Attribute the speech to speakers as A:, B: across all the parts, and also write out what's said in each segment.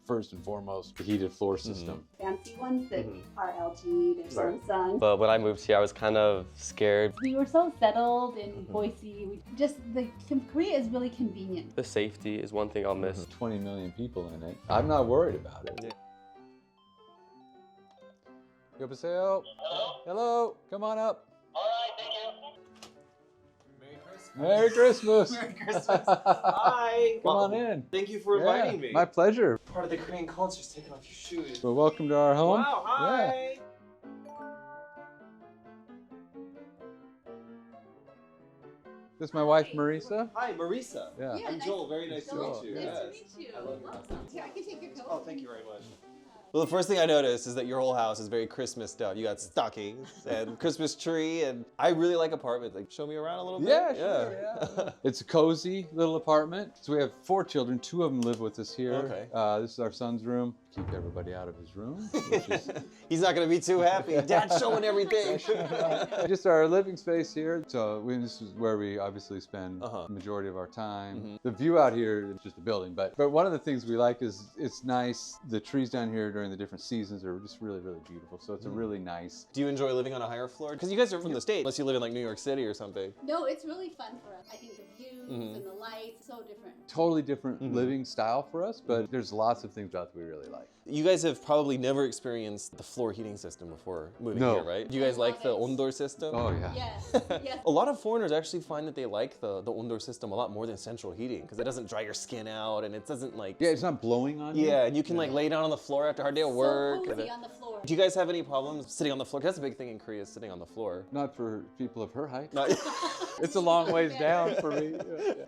A: first and foremost, the heated floor system.
B: Fancy ones that are LG, they're Samsung.
C: But when I moved here, I was kind of scared.
B: We were so settled in Boise. Korea is really convenient.
C: The safety is one thing I'll miss.
A: 20 million people in it. I'm not worried about it.
C: Yeah.
A: 여보세요? Hello? Come on up.
D: All right, thank you.
A: Merry Christmas.
D: Merry Christmas. Hi.
A: Come on in.
D: Thank you for inviting me.
A: My pleasure.
D: Part of the Korean culture is taking off your shoes.
A: Well, welcome to our home.
D: Wow, hi.
A: Yeah. This is my wife, Marisa.
D: Hi, Marisa.
A: Yeah.
D: I'm Joel. Very nice to meet you.
B: Nice
D: Yes.
B: to meet you.
D: I love your
B: Welcome. Here, I can take your coat.
D: Oh, thank you very much. Well, the first thing I noticed is that your whole house is very Christmas stuff. You got stockings and Christmas tree, and I really like apartments. Like, show me around a little bit.
A: Yeah, sure. Yeah. It's a cozy little apartment. So we have 4 children. 2 of them live with us here.
D: Okay.
A: This is our son's room. Keep everybody out of his room. Which is
D: He's not gonna be too happy. Dad's showing everything.
A: just our living space here. So this is where we obviously spend
D: Uh-huh.
A: the majority of our time. The view out here is just a building, but one of the things we like is it's nice. The trees down here during the different seasons are just really, really beautiful. So it's a really nice.
D: Do you enjoy living on a higher floor? Because you guys are from the States, unless you live in like New York City or something.
B: No, it's really fun for us. I think the views and the lights, so different.
A: Totally different living style for us, but there's lots of things about it we really like.
D: You guys have probably never experienced the floor heating system before moving
A: No.
D: here, right? Do you guys like the
B: love it.
D: ondor system?
A: Oh yeah.
B: Yes, yes.
D: A lot of foreigners actually find that they like the ondor system a lot more than central heating because it doesn't dry your skin out and it doesn't like...
A: Yeah, it's not blowing on you.
D: Yeah, and you can like lay down on the floor after a hard day of work.
B: So cozy on the floor.
D: Do you guys have any problems sitting on the floor? 'Cause that's a big thing in Korea, is sitting on the floor.
A: Not for people of her height.
D: Not-
A: It's a long ways down for me.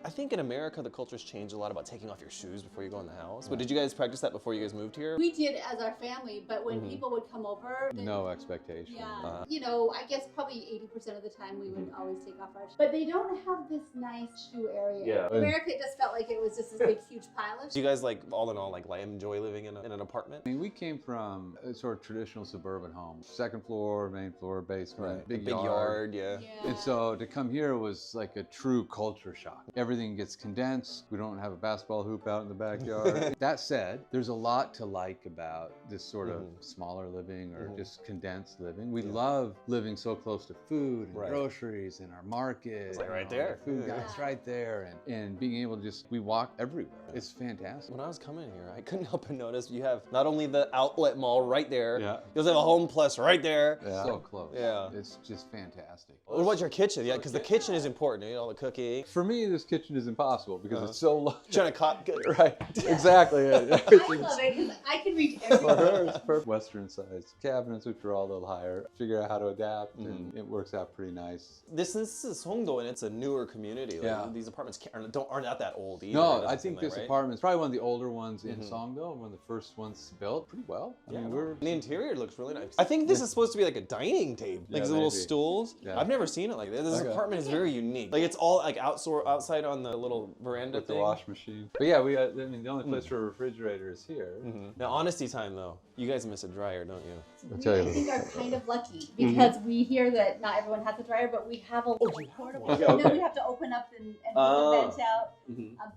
D: I think in America, the culture's changed a lot about taking off your shoes before you go in the house. But did you guys practice that before you guys moved here?
B: We did as our family, but when people would come over, then,
A: No expectation.
B: yeah, you know, I guess probably 80% of the time we would always take off our shoes. But they don't have this nice shoe area.
D: Yeah.
B: In America, it just felt like it was just this big, huge pile of
D: Do you guys like, all in all, like enjoy living in an apartment?
A: I mean, we came from a sort of traditional suburban home. 2nd floor, main floor, basement, big yard.
D: Yeah.
A: And so to come here was like a true culture shock. Everything gets condensed. We don't have a basketball hoop out in the backyard. That said, there's a lot to like about this sort of smaller living or just condensed living. We love living so close to food and groceries and our market.
D: It's like right
A: and
D: there.
A: our food guy's right there. And being able to we walk everywhere. It's fantastic.
D: When I was coming here, I couldn't help but notice you have not only the outlet mall right there,
A: Yeah.
D: you also have a Home Plus right there.
A: Yeah. So close.
D: Yeah.
A: It's just fantastic.
D: What about your kitchen? Yeah, because the kitchen is important. You know, all the cooking.
A: For me, this kitchen is impossible because it's so low.
D: Trying to cop good.
A: Right, exactly.
B: I love it because I can reach
A: For
B: everywhere.
A: her, it's perfect. Western sized cabinets, which are all a little higher. Figure out how to adapt, and it works out pretty nice.
D: This is Songdo, and it's a newer community. Like,
A: Yeah.
D: These apartments aren't that old either.
A: No,
D: It doesn't
A: I
D: seem
A: think
D: like,
A: this
D: right?
A: apartment is probably one of the older ones in Songdo, one of the first ones built pretty well. I mean, we're
D: The interior looks really nice. I think this is supposed to be like a dining table, like
A: Yeah,
D: these little
A: maybe.
D: stools.
A: Yeah.
D: I've never seen it like this. This
A: Okay.
D: apartment is very unique. Like it's all like outside on the little veranda
A: with the
D: thing.
A: wash machine. But yeah, I mean, the only place for a refrigerator is here.
D: Now, honesty time though. You guys miss a dryer, don't you?
A: I'll tell you
B: I
A: this.
B: think are kind of lucky because we hear that not everyone has a dryer, but we have a portable.
A: one.
B: And then
A: Okay.
B: we have to open up and put
D: Oh.
B: the vent out.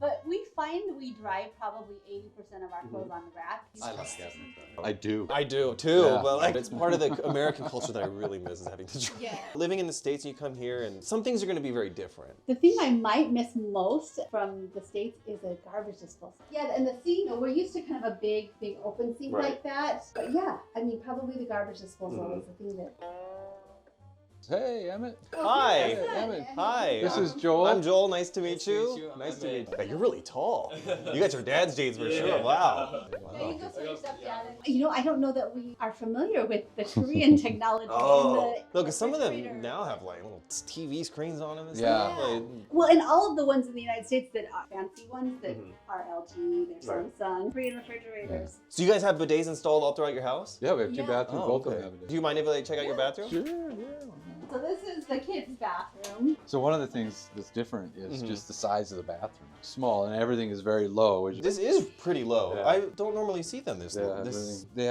B: But we find we dry probably 80% of our clothes on the rack.
D: I love having a dryer.
A: I do.
D: I do too,
A: Yeah.
D: but like it's part of the American culture that I really miss is having to dry.
B: Yeah.
D: Living in the States, and you come here, and some things are going to be very different.
B: The thing I might miss most from the States is a garbage disposal. Yeah, and the sink, we're used to kind of a big open sink
D: Right.
B: like that. But yeah, I mean, probably the garbage disposal is the thing that...
A: Hey, Emmett.
D: Hi.
B: Hey,
A: Emmett.
D: Hi.
A: This is Joel.
D: I'm Joel. Nice to meet you. Nice to meet you. Hey, you're really tall. You got your dad's jeans for sure. Wow.
B: Yeah, you go put your stuff down. You know, I don't know that we are familiar with the Korean technology.
D: Oh,
B: in the
D: look, some of
B: refrigerator.
D: them now have like little TV screens on them and
A: Yeah.
D: stuff. Like,
B: Well, and all of the ones in the United States that are fancy ones that are LG, they're
D: Right.
B: Samsung, Korean refrigerators.
D: so you guys have bidets installed all throughout your house?
A: Yeah, we have 2
B: Yeah.
A: bathrooms.
D: Oh,
A: Both of
D: okay.
A: them have it.
D: Do you mind if I check out your bathroom?
A: Sure, yeah.
B: So this is the kids' bathroom.
A: So one of the things that's different is just the size of the bathroom. It's small and everything is very low. Which
D: This is pretty low.
A: Yeah.
D: I don't normally see them this low.
A: yeah,
D: This,
A: they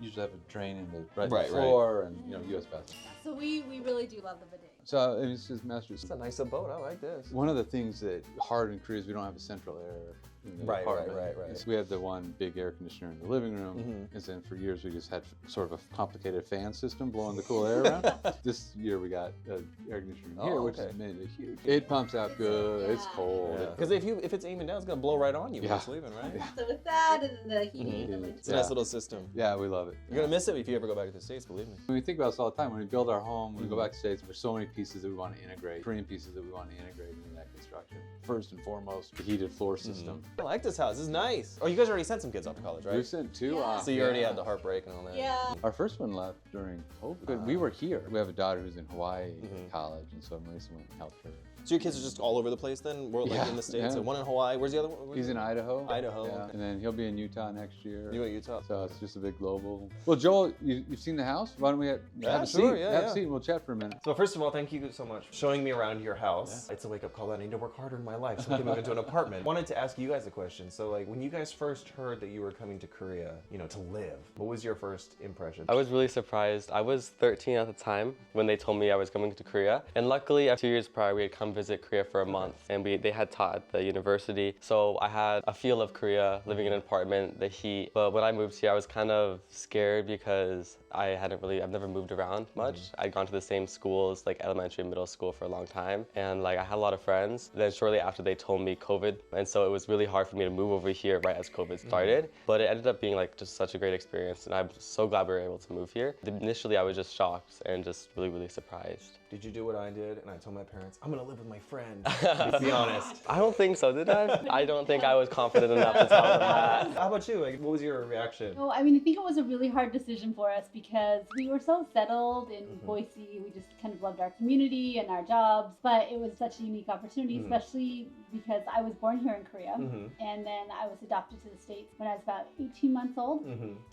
A: usually have a drain in the
D: Right,
A: the floor and US bathroom.
B: So we really do love the bidet.
A: So it's just masters.
D: it's a nice abode. I like this.
A: One of the things that hard in Korea is we don't have a central air in the
D: Right.
A: apartment. We had the one big air conditioner in the living room, and then for years we just had sort of a complicated fan system blowing the cool air around. This year we got an air conditioner in here, which has made it huge. It pumps out good. It's cold.
D: Because if it's aiming down, it's gonna blow right on you when you're sleeping, right?
B: So with that and the heating,
D: It's a nice little system.
A: Yeah, we love it.
D: You're gonna miss it if you ever go back to the States, believe me.
A: We think about this all the time. When we build our home, when we go back to the States, there's so many pieces that we want to integrate, Korean pieces that we want to integrate into that construction. First and foremost, the heated floor system.
D: I like this house. This is nice. Oh, you guys already sent some kids off to college, right?
A: We sent two off.
D: So you already had the heartbreak and all that.
B: Yeah.
A: Our first one left during COVID. We were here. We have a daughter who's in Hawaii college, and so Marisa went and helped her.
D: So your kids are just all over the place then? We're like in the States.
A: Yeah.
D: So one in Hawaii. Where's the other one?
A: He's in Idaho.
D: Idaho.
A: Yeah.
D: Okay.
A: And then he'll be in Utah next year.
D: You at Utah.
A: So it's just a big global. Well, Joel, you've seen the house? Why don't we have a seat?
D: Sure, yeah,
A: have
D: yeah.
A: a seat and we'll chat for a minute.
D: So first of all, thank you so much for showing me around your house. It's a wake-up call that I need to work harder in my life so I can move into an apartment. Wanted to ask you guys a question. So like when you guys first heard that you were coming to Korea, to live, what was your first impression?
C: I was really surprised. I was 13 at the time when they told me I was coming to Korea. And luckily, 2 years prior, we had come visit Korea for a month. And they had taught at the university. So I had a feel of Korea, living in an apartment, the heat. But when I moved here, I was kind of scared because I've never moved around much. I'd gone to the same schools, like elementary and middle school for a long time. And like I had a lot of friends. Then shortly after they told me COVID. And so it was really hard for me to move over here right as COVID started. But it ended up being like just such a great experience. And I'm so glad we were able to move here. Initially, I was just shocked and just really, really surprised.
D: Did you do what I did? And I told my parents, I'm gonna live with my friend. Be honest.
C: I don't think so, did I? I don't think I was confident enough to tell them that.
D: How about you? Like, what was your reaction?
B: Oh, I mean, I think it was a really hard decision for us because we were so settled in Boise. We just kind of loved our community and our jobs, but it was such a unique opportunity, especially because I was born here in Korea, and then I was adopted to the States when I was about 18 months old.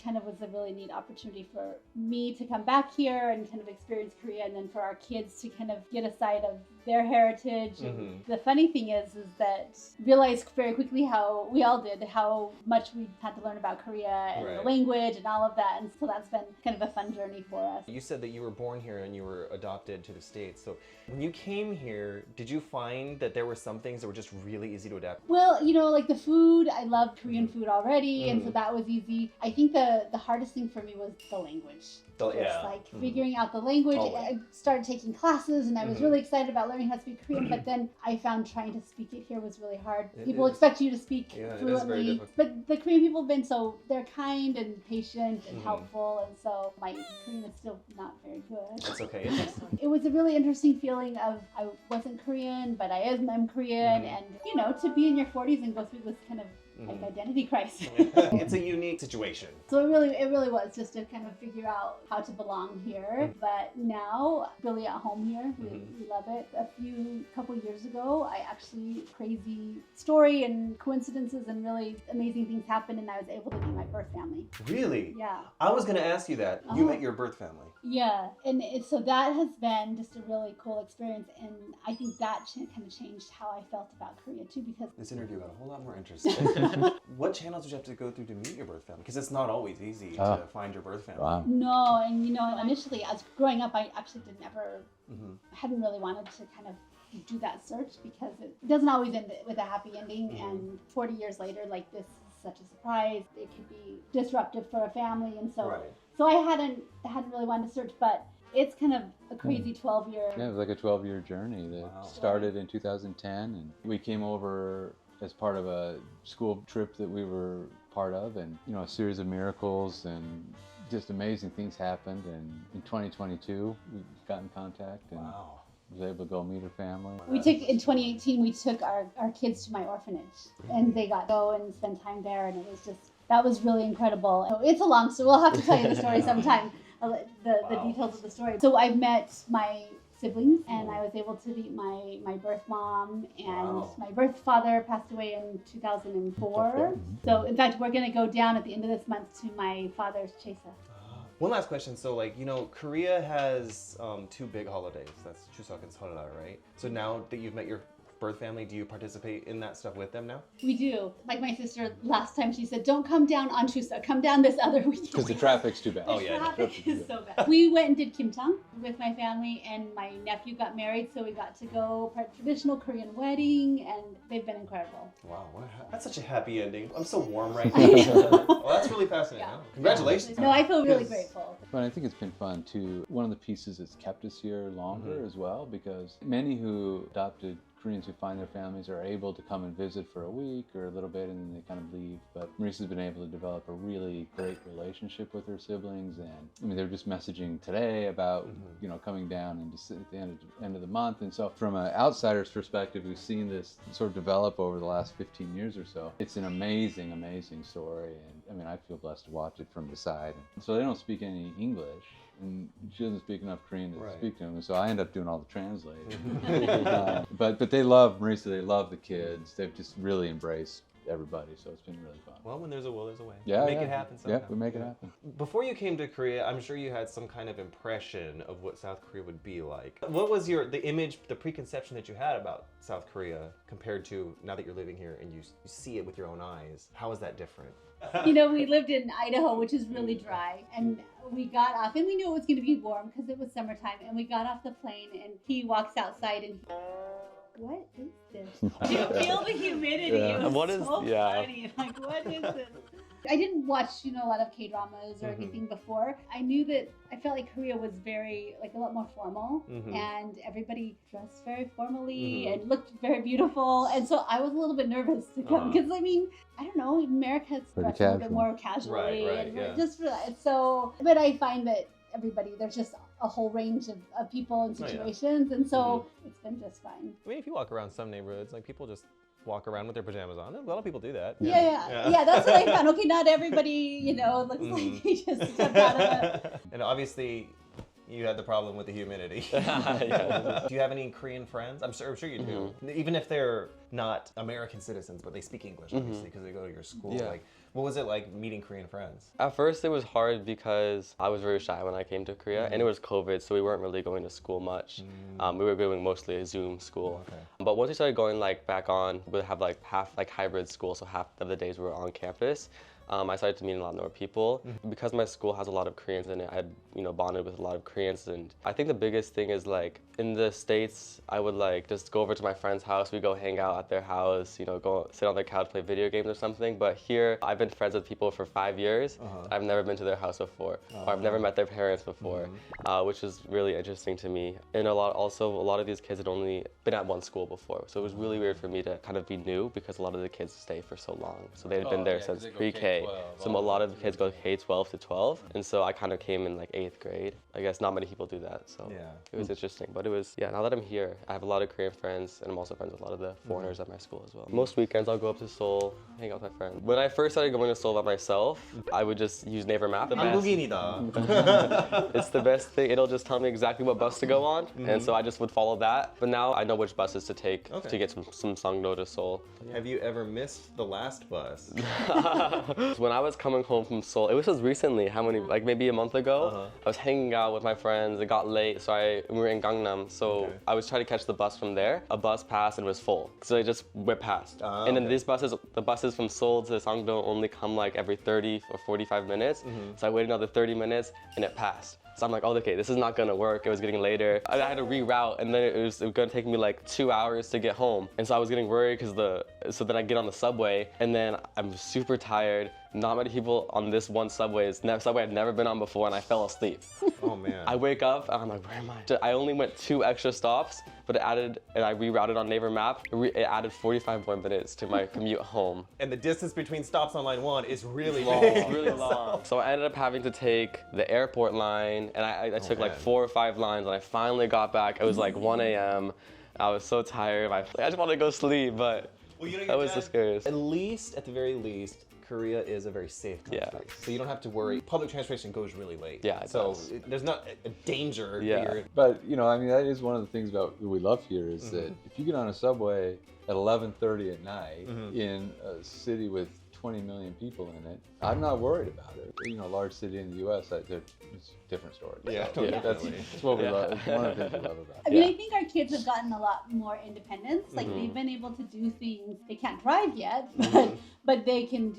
B: Kind of was a really neat opportunity for me to come back here and kind of experience Korea, and then for our kids to kind of get a sight of their heritage. And the funny thing is that realized very quickly how we all did, how much we had to learn about Korea and the language and all of that. And so that's been kind of a fun journey for us.
D: You said that you were born here and you were adopted to the States. So when you came here, did you find that there were some things that were just really easy to adapt?
B: Well, like the food, I loved Korean food already, and so that was easy. I think the hardest thing for me was the language. Just like figuring out the language. I started taking classes and I was really excited about learning how to speak Korean, but then I found trying to speak it here was really hard. People expect you to speak fluently, but the Korean people have been they're kind and patient and helpful, and so my Korean is still not very good.
D: That's okay.
B: It was a really interesting feeling of I wasn't Korean, but I am Korean, and to be in your 40s and go through this kind of like identity crisis.
D: It's a unique situation.
B: So it really was just to kind of figure out how to belong here. But now, really at home here, we love it. Couple years ago, crazy story and coincidences and really amazing things happened, and I was able to meet my birth family.
D: Really?
B: Yeah.
D: I was going to ask you that. You met your birth family.
B: Yeah, and so that has been just a really cool experience, and I think that kind of changed how I felt about Korea too, because
D: This interview got a whole lot more interesting. What channels did you have to go through to meet your birth family? Because it's not always easy to find your birth family.
A: Wow.
B: No, and initially as growing up, I actually hadn't really wanted to kind of do that search because it doesn't always end with a happy ending, and 40 years later, like this is such a surprise. It could be disruptive for a family, and so so I hadn't really wanted to search, but it's kind of a crazy 12-year.
A: Yeah, it was like a 12-year journey that started in 2010, and we came over as part of a school trip that we were part of, and a series of miracles and just amazing things happened. And in 2022, we got in contact and was able to go meet her family.
B: In 2018, we took our kids to my orphanage, and they got to go and spend time there, and it was that was really incredible. So it's a long story. We'll have to tell you the story sometime, the details of the story. So I've met my siblings, and I was able to meet my birth mom, and my birth father passed away in 2004. So in fact, we're going to go down at the end of this month to my father's chesa.
D: One last question. So Korea has two big holidays. That's Chuseok and Seollal, right? So now that you've met your birth family, do you participate in that stuff with them now?
B: We do. Like my sister last time, she said, "Don't come down on Chuseok, come down this other week."
A: Because the traffic's too bad.
D: Oh, yeah.
B: Traffic is so bad. We went and did kimchang with my family, and my nephew got married, so we got to go for a traditional Korean wedding, and they've been incredible.
D: Wow, that's such a happy ending. I'm so warm right
B: I
D: now.
B: know.
D: Well, that's really fascinating.
B: Yeah.
D: Oh, congratulations.
B: No, I feel really
D: Yes.
B: grateful.
A: But I think it's been fun too. One of the pieces that's kept us here longer as well, because many who adopted Koreans who find their families are able to come and visit for a week or a little bit and then they kind of leave. But Marissa's been able to develop a really great relationship with her siblings, and I mean, they were just messaging today about you know, coming down and just at the end of the month. And so from an outsider's perspective, we've seen this sort of develop over the last 15 years or so. It's an amazing, amazing story, and I mean, I feel blessed to watch it from the side. So they don't speak any English, and she doesn't speak enough Korean to speak to them, and so I end up doing all the translating. But they love Marissa, they love the kids, they've just really embraced everybody, so it's been really fun.
D: Well, when there's a will, there's a way.
A: Yeah,
D: Make it happen somehow.
A: Yeah, we make it happen.
D: Before you came to Korea, I'm sure you had some kind of impression of what South Korea would be like. What was the image, the preconception that you had about South Korea compared to now that you're living here and you see it with your own eyes? How is that different?
B: You know, we lived in Idaho, which is really dry, and we got off, and we knew it was going to be warm because it was summertime, and we got off the plane, and he walks outside, and what is this? Do you feel the humidity?
A: Yeah.
B: It was
C: What is-
B: so
C: yeah.
B: funny. Like, what is this? I didn't watch, you know, a lot of K-dramas or anything before. I knew that I felt like Korea was very, like, a lot more formal, and everybody dressed very formally and looked very beautiful. And so I was a little bit nervous to come because, I mean, I don't know, America's dressed a little bit more casually.
D: Right,
B: and
D: yeah.
B: just so, but I find that everybody, there's just a whole range of people and situations, and so it's been just fine.
D: I mean, if you walk around some neighborhoods, like people just walk around with their pajamas on. A lot of people do that.
B: Yeah, that's what I found. Okay, not everybody, you know, looks like they just stepped out of it.
D: And obviously, you had the problem with the humidity.
C: Yeah.
D: Do you have any Korean friends? I'm sure you do. Even if they're not American citizens, but they speak English, obviously, because they go to your school.
C: Yeah.
D: Like, what was it like meeting Korean friends?
C: At first, it was hard because I was very shy when I came to Korea, and it was COVID, so we weren't really going to school much. We were doing mostly a Zoom school.
D: Okay.
C: But once we started going like back on, we'd have like half like hybrid school, so half of the days we were on campus. I started to meet a lot more people. Because my school has a lot of Koreans in it, I had, you know, bonded with a lot of Koreans. And I think the biggest thing is like, in the States, I would like just go over to my friend's house, we go hang out at their house, you know, go sit on their couch, play video games or something. But here, I've been friends with people for 5 years. I've never been to their house before, or I've never met their parents before, which is really interesting to me. And a lot of these kids had only been at one school before. So it was really weird for me to kind of be new because a lot of the kids stay for so long. So they had been there since pre-K. So a lot of the kids go K-12 to 12. And so I kind of came in like 8th grade. I guess not many people do that. So it was interesting. But it was, now that I'm here, I have a lot of Korean friends, and I'm also friends with a lot of the foreigners at my school as well. Most weekends I'll go up to Seoul, hang out with my friends. When I first started going to Seoul by myself, I would just use Naver Map.
D: 한국인이다.
C: It's the best thing. It'll just tell me exactly what bus to go on. And so I just would follow that. But now I know which buses to take to get from Songdo to Seoul.
D: Have you ever missed the last bus?
C: When I was coming home from Seoul, it was just recently, like maybe a month ago, I was hanging out with my friends, it got late, so we were in Gangnam, so I was trying to catch the bus from there. A bus passed and it was full, so I just went past. And then the buses from Seoul to Songdo only come like every 30 or 45 minutes, so I waited another 30 minutes and it passed. So I'm like, oh, okay, this is not gonna work. It was getting later. I had to reroute, and then it was gonna take me like 2 hours to get home. And so I was getting worried so then I get on the subway, and then I'm super tired. Not many people on this one subway. It's subway I'd never been on before, and I fell asleep.
D: Oh man.
C: I wake up and I'm like, where am I? I only went 2 extra stops, but and I rerouted on Naver Map. It added 45 more minutes to my commute home.
D: And the distance between stops on line 1 is really
C: Long,
D: big.
C: really long. So I ended up having to take the airport line, and I took like 4 or 5 lines, and I finally got back. It was like 1 a.m. I was so tired. I just wanted to go sleep, but that was the scariest.
D: At least, at the very least, Korea is a very safe country.
C: Yeah.
D: So you don't have to worry. Public transportation goes really late.
C: Yeah, it does.
D: There's not a danger
C: Yeah.
D: here.
A: But, you know, I mean, that is one of the things about what we love here is that if you get on a subway at 11:30 at night in a city with 20 million people in it, I'm not worried about it. you know, a large city in the U.S., it's a different story.
D: Yeah,
A: So
D: definitely.
A: that's what we love. It's one of the things we love about it.
B: I mean, I think our kids have gotten a lot more independence. Like they've been able to do things. They can't drive yet, but they can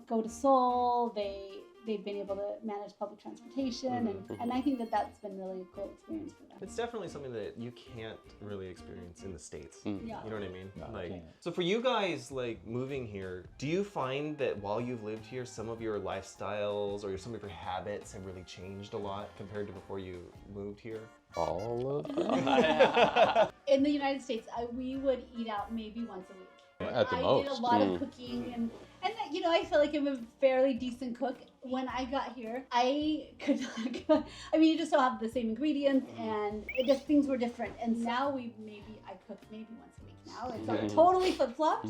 B: go to Seoul. They've been able to manage public transportation, and I think that's been really a cool experience for them.
D: It's definitely something that you can't really experience in the States.
B: Yeah.
D: You know what I mean?
A: No, I
D: like,
A: can't.
D: so for you guys, like moving here, do you find that while you've lived here, some of your lifestyles or some of your habits have really changed a lot compared to before you moved here?
C: All of them.
B: In the United States, we would eat out maybe once a week.
A: At the
B: I
A: most.
B: did a lot of cooking, and you know, I feel like I'm a fairly decent cook. When I got here, I could not. I mean, you just don't have the same ingredients, and things were different. And now I cook maybe once a week now. It's totally flip flopped,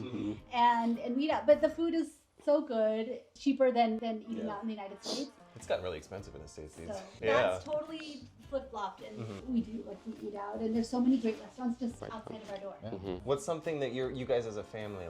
B: and we eat out. But the food is so good, cheaper than eating out in the United States.
D: It's gotten really expensive in the States these
B: So
D: days.
B: that's totally flip flopped, and we eat out, and there's so many great restaurants just outside of our door.
D: What's something that you guys as a family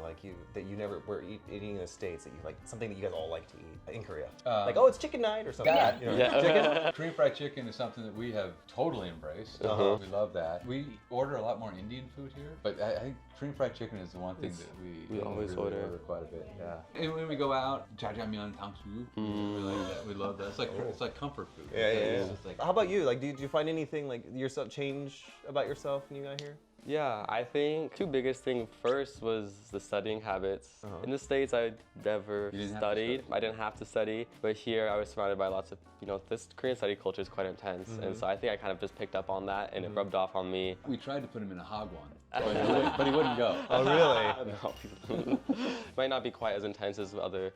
D: that you never were eating in the States that you like, something that you guys all like to eat in Korea? Like, oh, it's chicken night or something.
A: That,
D: You know?
A: chicken, Korean fried chicken is something that we have totally embraced. We love that. We order a lot more Indian food here, but I think Korean fried chicken is the one thing that we
C: always
A: really
C: order.
A: quite a bit. Yeah. And when we go out, jjajangmyeon, tangsu, we like that. We love that. It's like comfort food.
D: Yeah.
A: It's just like,
D: How about you? Like, did you find anything like yourself change about yourself when you got here?
C: Yeah, I think two biggest things. First was the studying habits. In the States, I never
A: You didn't have to
C: studied.
A: study.
C: I didn't have to study, but here I was surrounded by lots of, this Korean study culture is quite intense, and so I think I kind of just picked up on that, and it rubbed off on me.
A: we tried to put him in a hagwon, but he wouldn't go.
D: Oh, really?
C: No, might not be quite as intense as other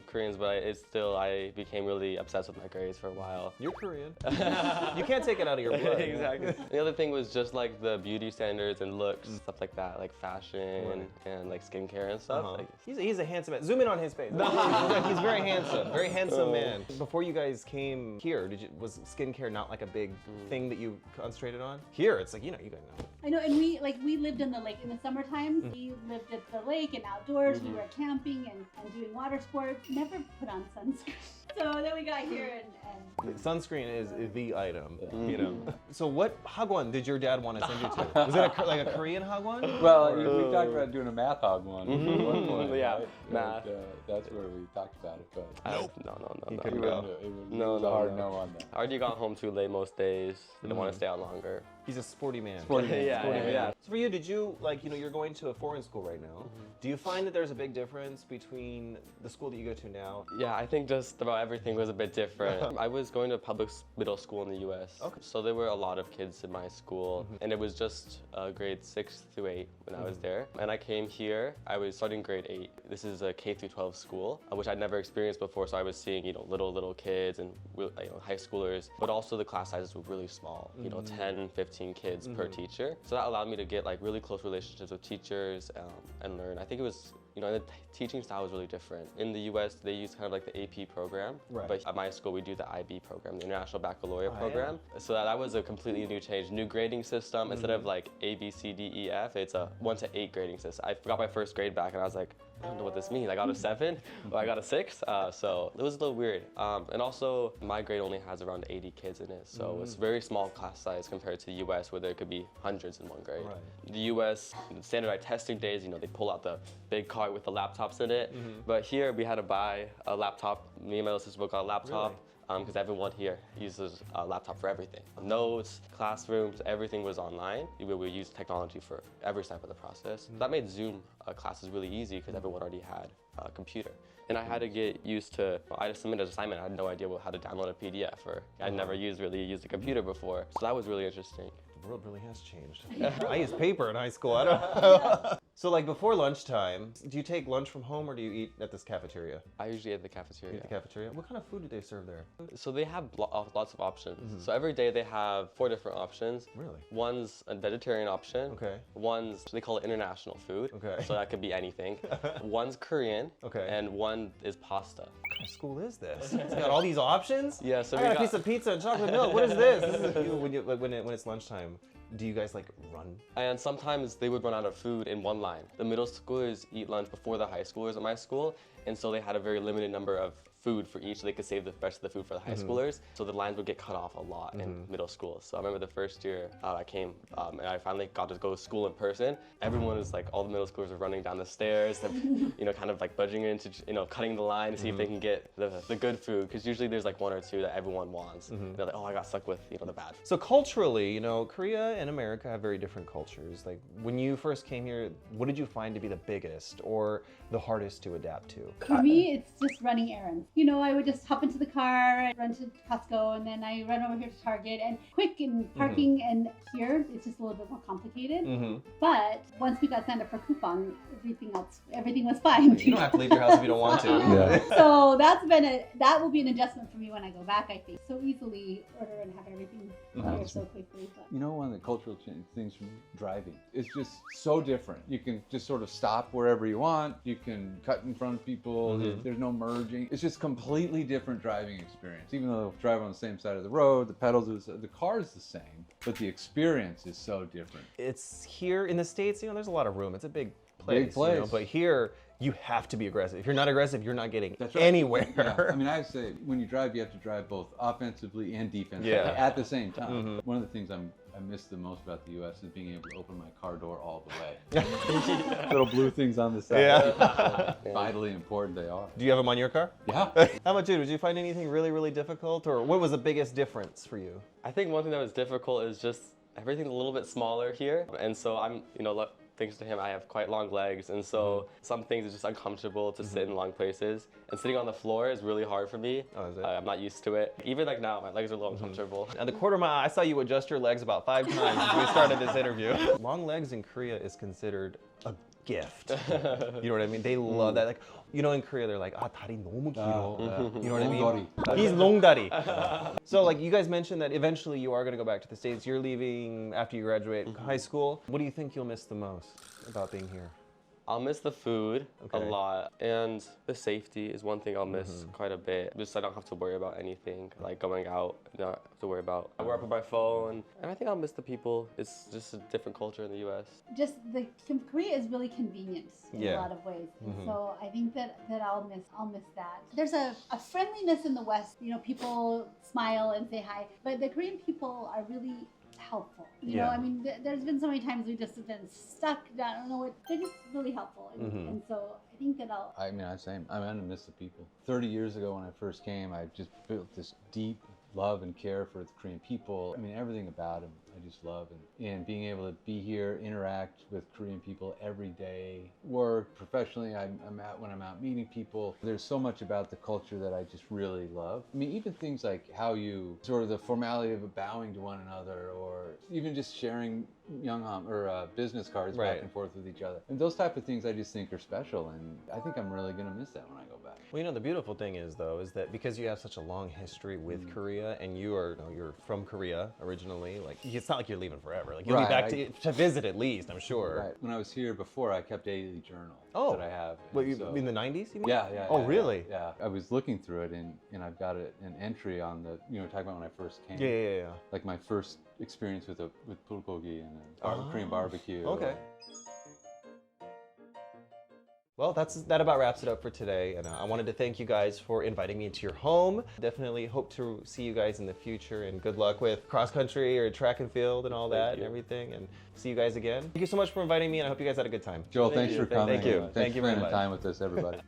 C: Koreans, but I became really obsessed with my grades for a while.
D: You're Korean. You can't take it out of your blood.
C: Exactly. The other thing was just like the beauty standards and looks, stuff like that, like fashion and like skincare and stuff. Like,
D: He's a handsome man. Zoom in on his face. He's very handsome man. Before you guys came here, was skincare not like a big thing that you concentrated on? Here, it's like, you guys know.
B: I know, and we lived in the lake in the summer times. We lived at the lake and outdoors. We were camping and doing water sports. Never put on sunscreen. So then we got here and
D: Sunscreen is the item, So what hagwon did your dad want to send you to? Was it like a Korean hagwon?
A: Well, we talked about doing a math hagwon at one point.
C: Yeah,
A: right?
C: math.
A: That's where we talked about it, but
C: No.
A: it was a hard no on that.
C: I already got home too late most days. Didn't want to stay out longer.
D: He's a sporty man.
C: Yeah.
D: So for you, did you you're going to a foreign school right now? Do you find that there's a big difference between the school that you go to now?
C: Yeah, I think just about everything was a bit different. I was going to a public middle school in the US.
D: Okay.
C: So there were a lot of kids in my school, and it was just grades 6 through 8 when I was there. And I came here, I was starting grade 8. This is a K through 12 school, which I'd never experienced before. So I was seeing, little kids and high schoolers, but also the class sizes were really small, 10, 15 kids per teacher. So that allowed me to get really close relationships with teachers and learn. I think it was, the teaching style was really different. In the US, they use kind of like the AP program,
D: Right.
C: but at my school, we do the IB program, the International Baccalaureate program. So that was a completely new change, new grading system. Instead of like A, B, C, D, E, F, it's a 1 to 8 grading system. I got my first grade back and I was like, I don't know what this means. I got a 7 or I got a 6. So it was a little weird. And also my grade only has around 80 kids in it. So it's very small class size compared to the US where there could be hundreds in one grade.
D: Right.
C: The US, standardized testing days, they pull out the big cart with the laptops in it. But here we had to buy a laptop. Me and my little sister both got a laptop. Because everyone here uses a laptop for everything. Notes, classrooms, everything was online. We use technology for every step of the process. That made Zoom classes really easy because everyone already had a computer. And I had to get used to, I had to submit an assignment. I had no idea how to download a PDF, or I'd never really used a computer before. So that was really interesting.
D: The world really has changed. I used paper in high school. I don't know. So before lunchtime, do you take lunch from home or do you eat at this cafeteria?
C: I usually at the cafeteria.
D: At the cafeteria? What kind of food do they serve there?
C: So they have lots of options. So every day they have 4 different options.
D: Really?
C: One's a vegetarian option.
D: Okay.
C: One's, they call it international food.
D: Okay.
C: So that could be anything. One's Korean.
D: Okay.
C: And one is pasta.
D: What kind of school is this? It's got all these options?
C: Yeah, so
D: I got a piece of pizza and chocolate milk. What is this? This is when it's lunchtime. Do you guys run?
C: And sometimes they would run out of food in one line. The middle schoolers eat lunch before the high schoolers at my school, and so they had a very limited number of food for each so they could save the rest of the food for the high schoolers. So the lines would get cut off a lot in middle school. So I remember the first year I came and I finally got to go to school in person. Everyone was like, all the middle schoolers were running down the stairs, and, you know, kind of like budging into, you know, cutting the line to see if they can get the good food, because usually there's like one or two that everyone wants. They're like, oh, I got stuck with, you know, the bad food.
D: So culturally, you know, Korea and America have very different cultures. Like when you first came here, what did you find to be the biggest or the hardest to adapt to?
B: For me, it's just running errands. You know, I would just hop into the car, run to Costco, and then I run over here to Target. And quick and parking, and here it's just a little bit more complicated. But once we got signed up for coupon, everything was fine.
D: You don't have to leave your house if you don't want to.
A: Yeah.
B: So that will be an adjustment for me when I go back, I think. So easily order and have everything here so quickly. But.
A: You know, one of the cultural things from driving, it's just so different. You can just sort of stop wherever you want. You can cut in front of people. There's no merging. It's just completely different driving experience. Even though drive on the same side of the road, the pedals, the car is the same, but the experience is so different.
D: It's here in the States, you know, there's a lot of room. It's a big place.
A: Big place.
D: You know, but here, you have to be aggressive. If you're not aggressive, you're not getting
A: That's right.
D: anywhere.
A: Yeah. I mean, I say when you drive, you have to drive both offensively and defensively at the same time. One of the things I miss the most about the U.S. is being able to open my car door all the way. Little blue things on the side.
D: Yeah.
A: Vitally important they are.
D: Do you have them on your car?
A: Yeah.
D: How about you? Did you find anything really, really difficult? Or what was the biggest difference for you?
C: I think one thing that was difficult is just everything's a little bit smaller here. And so I'm, you know, thanks to him, I have quite long legs, and so some things are just uncomfortable to sit in long places. And sitting on the floor is really hard for me.
D: Oh, is it?
C: I'm not used to it. Even like now, my legs are a little uncomfortable.
D: At the quarter mile, I saw you adjust your legs about 5 times as we started this interview. Long legs in Korea is considered a gift. You know what I mean? They love that. Like, you know, in Korea, they're like, 다리 너무 길어. You know what I mean? He's 롱다리. So, like, you guys mentioned that eventually you are going to go back to the States. You're leaving after you graduate high school. What do you think you'll miss the most about being here?
C: I'll miss the food a lot, and the safety is one thing I'll miss quite a bit. Just I don't have to worry about anything, like going out, not have to worry about. I work with my phone, and I think I'll miss the people. It's just a different culture in the U.S.
B: Just Korea is really convenient in a lot of ways, and so I think that I'll miss that. There's a friendliness in the West. You know, people smile and say hi, but the Korean people are really helpful. You know, I mean, there's been so many times we just have been stuck. I don't know what. They're just really helpful, and so I think that
A: I'm gonna miss the people. 30 years ago when I first came, I just built this deep love and care for the Korean people. I mean, everything about them I just love, and being able to be here, interact with Korean people every day, work professionally. When I'm out meeting people. There's so much about the culture that I just really love. I mean, even things like how you sort of the formality of bowing to one another, or even just sharing business cards back and forth with each other. And those type of things I just think are special, and I think I'm really gonna miss that when I go back.
D: Well, you know, the beautiful thing is, though, is that because you have such a long history with Korea, and you're from Korea originally, like, it's not like you're leaving forever. Like, you'll be back to visit at least, I'm sure.
A: Right. When I was here before, I kept a daily journal that I have.
D: What, in the 90s, you mean?
A: Yeah.
D: Oh, really?
A: Yeah. I was looking through it, and I've got an entry on the, talking about when I first came.
D: Yeah.
A: Like my first experience with bulgogi and Korean barbecue.
D: Okay. Well, that about wraps it up for today, and I wanted to thank you guys for inviting me into your home. Definitely hope to see you guys in the future, and good luck with cross country or track and field and all that and everything, and see you guys again. Thank you so much for inviting me, and I hope you guys had a good time.
A: Joel, thanks for coming.
D: Thank you.
A: Thanks for spending time with us, everybody.